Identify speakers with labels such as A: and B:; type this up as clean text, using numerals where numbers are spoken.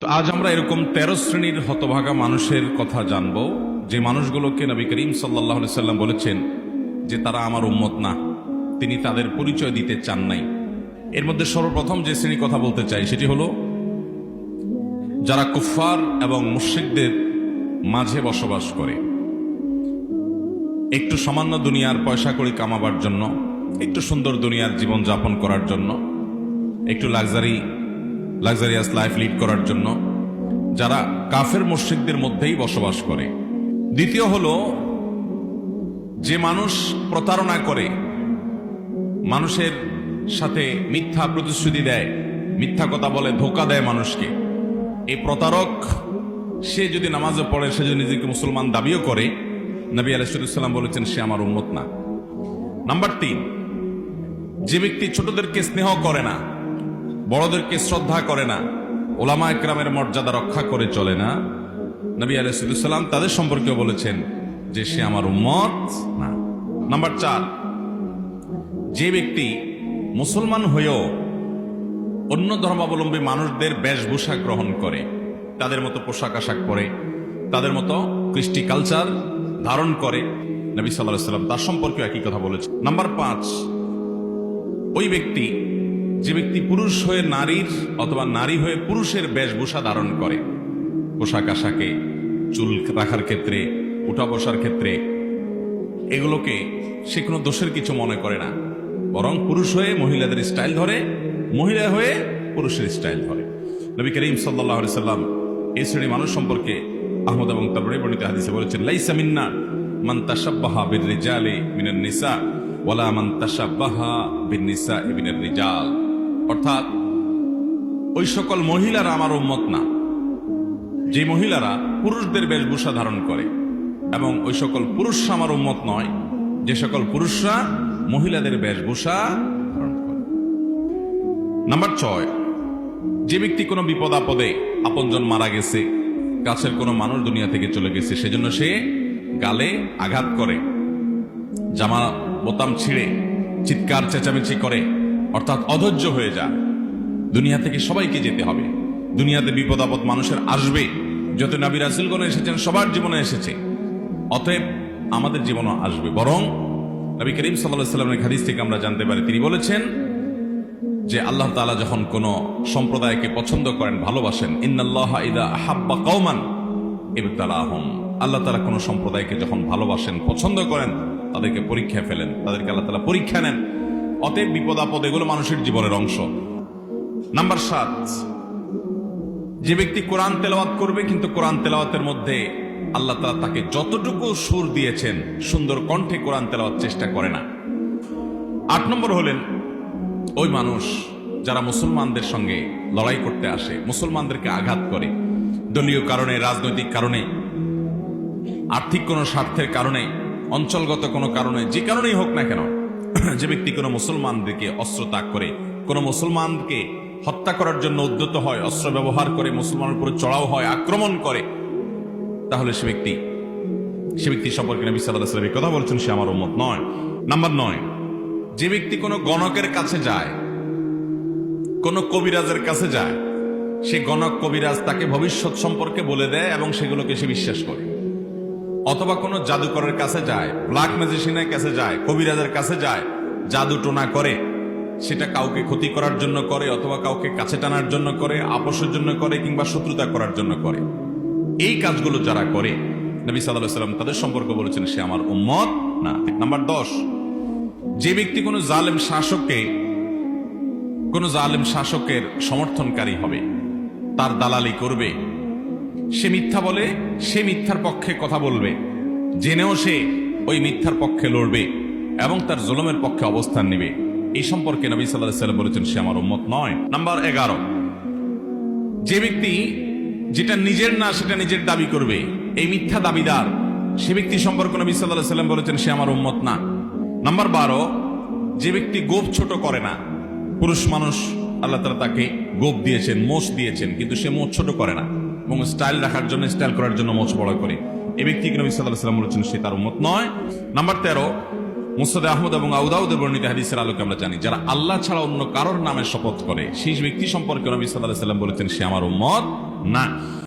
A: তো আজ আমরা এরকম 13 শ্রেণীর হতভাগা মানুষের কথা জানবো, যে মানুষগুলোকে নবী করিম সাল্লাল্লাহু আলাইহি সাল্লাম বলেছেন যে তারা আমার উম্মত না, তিনি তাদের পরিচয় দিতে চান নাই। এর মধ্যে সর্বপ্রথম যে শ্রেণীর কথা বলতে চাই সেটি হলো যারা কুফফার এবং মুশরিকদের মাঝে বসবাস করে, একটু সামান্য দুনিয়ার পয়সা কড়ি কামাবার জন্য, একটু সুন্দর দুনিয়ার জীবন যাপন করার জন্য, একটু লাক্সারিয়াস লাইফ লিড করার জন্য যারা কাফের মুশরিকদের মধ্যেই বসবাস করে। দ্বিতীয় হলো যে মানুষ প্রতারণা করে, মানুষের সাথে মিথ্যা প্রতিশ্রুতি দেয়, মিথ্যা কথা বলে, ধোঁকা দেয় মানুষকে। এই প্রতারক সে যদি নামাজে পড়ে, সে যদি নিজেকে মুসলমান দাবিও করে, নবী আলাইহিস সালাম বলেছেন সে আমার উম্মত না। নাম্বার 3, যে ব্যক্তি ছোটদেরকে স্নেহ করে না, বড়দেরকে শ্রদ্ধা করে না, ওলামা একরামের মর্যাদা রক্ষা করে চলে না, নবী আলাইহিস সালাম তাদের সম্পর্কেও বলেছেন যে সে আমার উম্মত না। নাম্বার 4, যে ব্যক্তি মুসলমান হয়েও অন্য ধর্মাবলম্বী মানুষদের বেশভূষা গ্রহণ করে, তাদের মতো পোশাক আশাক পরে, তাদের মতো কৃষ্টি কালচার ধারণ করে, নবী সাল্লাল্লাহু আলাইহি ওয়াসাল্লাম তার সম্পর্কে একই কথা বলেছেন। নাম্বার 5, ওই ব্যক্তি যে ব্যক্তি পুরুষ হয়ে নারীর অথবা নারী হয়ে পুরুষের বেশভূষা ধারণ করে, পোশাক আশাকে, চুল রাখার ক্ষেত্রে, উঠা বসার ক্ষেত্রে, এগুলোকে সে কোনো দোষের কিছু মনে করে না, বরং পুরুষ হয়ে মহিলাদের স্টাইল ধরে, মহিলা হয়ে পুরুষের স্টাইল ধরে। নবী করিম সাল্লাল্লাহু আলাইহি সাল্লাম এই শ্রেণী মানুষ সম্পর্কে আহমদ এবং তাবরানী বর্ণিত হাদিসে বলেছেন, লাইসা মিন্না মান তাশাব্বাহা বির-রিজালি মিনান নিসা ওয়ালা মান তাশাব্বাহা বিন-নিসা মিনার রিজাল। অর্থাৎ ওই সকল মহিলারা আমার উম্মত না যে মহিলারা পুরুষদের বেশভূষা ধারণ করে, এবং ওই সকল পুরুষরা আমার উম্মত নয় যে সকল পুরুষরা মহিলাদের বেশভূষা ধারণ করে। নাম্বার 6, যে ব্যক্তি কোনো বিপদ আপদে, আপনজন মারা গেছে, কাছের কোনো মানুষ দুনিয়া থেকে চলে গেছে, সেজন্য সে গালে আঘাত করে, জামা বোতাম ছিঁড়ে চিৎকার চেঁচামেচি করে, অর্থাৎ অধৈর্য হয়ে যায়। দুনিয়া থেকে সবাইকে যেতে হবে, দুনিয়াতে বিপদ আপদ মানুষের আসবে, যত নবী রাসূলগণ এসেছেন সবার জীবনে এসেছে, অতএব আমাদের জীবনও আসবে। বরং নবী করিম সাল্লাল্লাহু আলাইহি ওয়াসাল্লামের হাদিস থেকে আমরা জানতে পারি, তিনি বলেছেন যে আল্লাহ তাআলা যখন কোন সম্প্রদায়কে পছন্দ করেন, ভালোবাসেন, ইন্নাল্লাহা ইযা আহাব্বা কওমান ইবতালাহুম, আল্লাহ তাআলা কোন সম্প্রদায়কে যখন ভালোবাসেন, পছন্দ করেন, তাদেরকে পরীক্ষায় ফেলেন, তাদেরকে আল্লাহ তাআলা পরীক্ষা নেন। অতএব বিপদ আপদ এগুলো মানুষের জীবনের অংশ। নাম্বার 7, যে ব্যক্তি কোরআন তেলাওয়াত করবে, কিন্তু কোরআন তেলাওয়াতের মধ্যে আল্লাহ তাআলা তাকে যতটুকু সুর দিয়েছেন সুন্দর কণ্ঠে কোরআন তেলাওয়াত চেষ্টা করে না। 8 নম্বর হলেন ওই মানুষ যারা মুসলমানদের সঙ্গে লড়াই করতে আসে, মুসলমানদেরকে আঘাত করে, দলীয় কারণে, রাজনৈতিক কারণে, আর্থিক কোনো স্বার্থের কারণে, অঞ্চলগত কোনো কারণে, যে কারণেই হোক না কেন, যে ব্যক্তি কোনো মুসলমানদেরকে অস্ত্র ত্যাগ করে, কোনো মুসলমানকে হত্যা করার জন্য উদ্যত হয়, অস্ত্র ব্যবহার করে, মুসলমানের উপরে চড়াও হয়, আক্রমণ করে, তাহলে সে ব্যক্তি সম্পর্কে নবী সাল্লাল্লাহু আলাইহি ওয়াসাল্লাম কথা বলছেন সে আমার উম্মত নয়। নাম্বার 9, যে ব্যক্তি কোনো গণকের কাছে যায়, কোনো কবিরাজের কাছে যায়, সে গণক কবিরাজ তাকে ভবিষ্যৎ সম্পর্কে বলে দেয় এবং সেগুলোকে সে বিশ্বাস করে, অথবা কোনো জাদুকরের কাছে যায়, ব্ল্যাক ম্যাজিশিয়ানের কাছে যায়, কবিরাজের কাছে যায়, জাদু টোনা করে, সেটা কাউকে ক্ষতি করার জন্য করে, অথবা কাউকে কাছে টানার জন্য করে, আপোষের জন্য করে, কিংবা শত্রুতা করার জন্য করে। এই কাজগুলো যারা করে, নবী সাল্লাল্লাহু আলাইহি ওয়াসাল্লাম তাদের সম্পর্কে বলেছেন সে আমার উম্মত না। নাম্বার 10, যে ব্যক্তি কোনো জালেম শাসকের সমর্থনকারী হবে, তার দালালি করবে, সে মিথ্যা বলে, সে মিথ্যার পক্ষে কথা বলবে, জেনেও সে ওই মিথ্যার পক্ষে লড়বে এবং তার জুলুমের পক্ষে অবস্থান নেবে, এই সম্পর্কে নবী সাল্লাল্লাহু আলাইহি ওয়াসাল্লাম বলেছেন সে আমার উম্মত নয়। নাম্বার 11, যে ব্যক্তি যেটা নিজের না সেটা নিজের দাবি করবে, এই মিথ্যা দাবিদার, সে ব্যক্তি সম্পর্কে নবী সাল্লাল্লাহু আলাইহি ওয়াসাল্লাম বলেছেন সে আমার উম্মত না। নাম্বার 12, যে ব্যক্তি গোপ ছোট করে না, পুরুষ মানুষ আল্লাহ তাআলা তাকে গোপ দিয়েছেন, মোচ দিয়েছেন, কিন্তু সে মোচ ছোট করে না এবং স্টাইল রাখার জন্য, স্টাইল করার জন্য মোচ বড় করে, এই ব্যক্তিকে নবী সাল্লাল্লাহু আলাইহি ওয়াসাল্লাম বলেছেন সে তার উম্মত নয়। নাম্বার 13, মুসনাদে আহমদ এবং আবু দাউদের বর্ণিত হাদিসের আলোকে আমরা জানি, যারা আল্লাহ ছাড়া অন্য কারোর নামে শপথ করে, সেই ব্যক্তি সম্পর্কে নবী সাল্লাল্লাহু আলাইহি ওয়াসাল্লাম বলেছেন সে আমার উম্মত না।